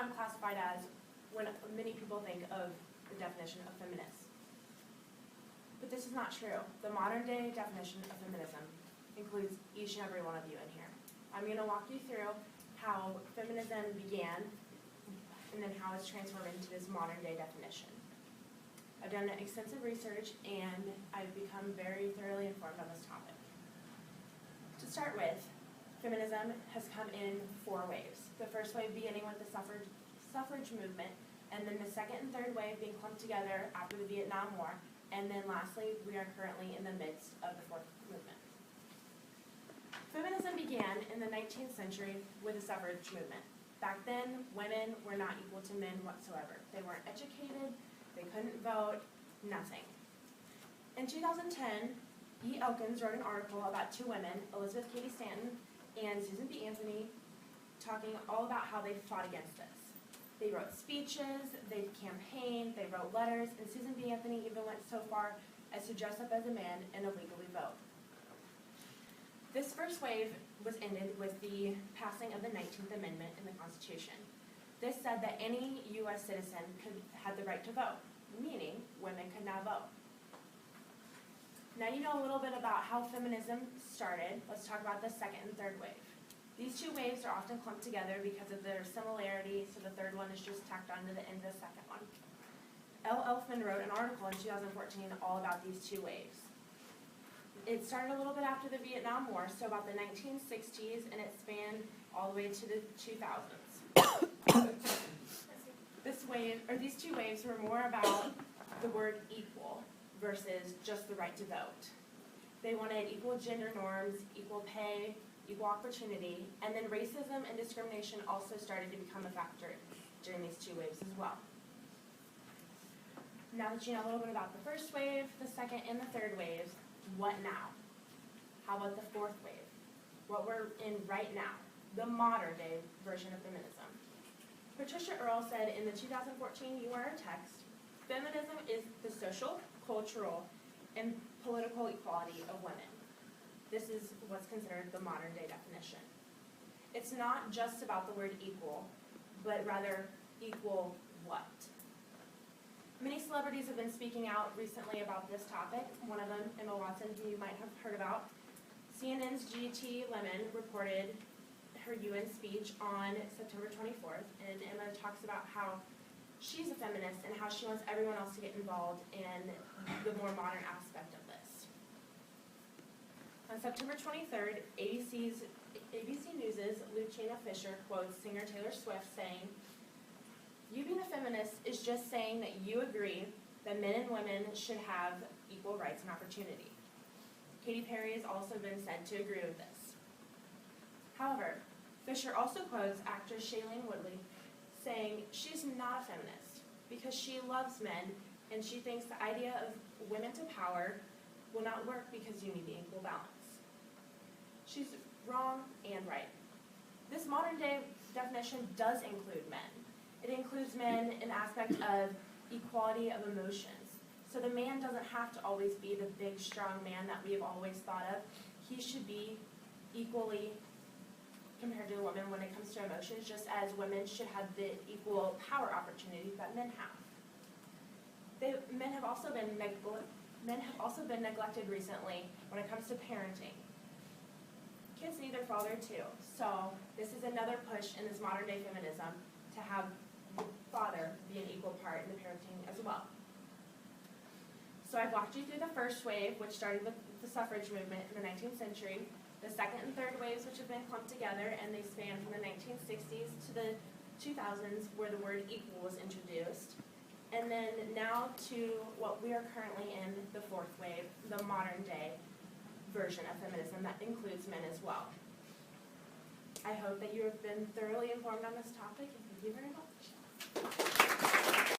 I'm classified as when many people think of the definition of feminist. But this is not true. The modern day definition of feminism includes each and every one of you in here. I'm going to walk you through how feminism began and then how it's transformed into this modern day definition. I've done extensive research and I've become very thoroughly informed on this topic. To start with, feminism has come in 4 waves. The first wave beginning with the suffrage movement, and then the second and third wave being clumped together after the Vietnam War, and then lastly, we are currently in the midst of the 4th movement. Feminism began in the 19th century with the suffrage movement. Back then, women were not equal to men whatsoever. They weren't educated, they couldn't vote, nothing. In 2010, E. Elkins wrote an article about 2 women, Elizabeth Cady Stanton and Susan B. Anthony, talking all about how they fought against this. They wrote speeches, they campaigned, they wrote letters, and Susan B. Anthony even went so far as to dress up as a man and illegally vote. This first wave was ended with the passing of the 19th Amendment in the Constitution. This said that any U.S. citizen had the right to vote, meaning women could now vote. Now you know a little bit about how feminism started. Let's talk about the second and third wave. These 2 waves are often clumped together because of their similarity, so the third one is just tacked on to the end of the second one. Elle Elfman wrote an article in 2014 all about these 2 waves. It started a little bit after the Vietnam War, so about the 1960s, and it spanned all the way to the 2000s. These 2 waves were more about the word equal versus just the right to vote. They wanted equal gender norms, equal pay, equal opportunity, and then racism and discrimination also started to become a factor during these 2 waves as well. Now that you know a little bit about the first wave, the second, and the third waves, what now? How about the 4th wave? What we're in right now, the modern day version of feminism. Patricia Earle said in the 2014 UR text, feminism is the social, cultural, and political equality of women. This is what's considered the modern day definition. It's not just about the word equal, but rather equal what? Many celebrities have been speaking out recently about this topic. One of them, Emma Watson, who you might have heard about. CNN's G.T. Lemon reported her UN speech on September 24th, and Emma talks about how she's a feminist and how she wants everyone else to get involved in the more modern aspect of this. On September 23rd, ABC News' Lucina Fisher quotes singer Taylor Swift saying, "You being a feminist is just saying that you agree that men and women should have equal rights and opportunity." Katy Perry has also been said to agree with this. However, Fisher also quotes actress Shailene Woodley saying she's not a feminist because she loves men and she thinks the idea of women to power will not work because you need the equal balance. She's wrong and right. This modern day definition does include men. It includes men in aspect of equality of emotions. So the man doesn't have to always be the big, strong man that we have always thought of. He should be equally compared to a woman when it comes to emotions, just as women should have the equal power opportunities that men have. Men have also been neglected recently when it comes to parenting. Kids need their father too. So this is another push in this modern day feminism to have the father be an equal part in the parenting as well. So I've walked you through the first wave, which started with the suffrage movement in the 19th century, the second and third waves, which have been clumped together, and they span from the 1960s to the 2000s, where the word equal was introduced. And then now to what we are currently in, the 4th wave, the modern day version of feminism that includes men as well. I hope that you have been thoroughly informed on this topic, and thank you very much.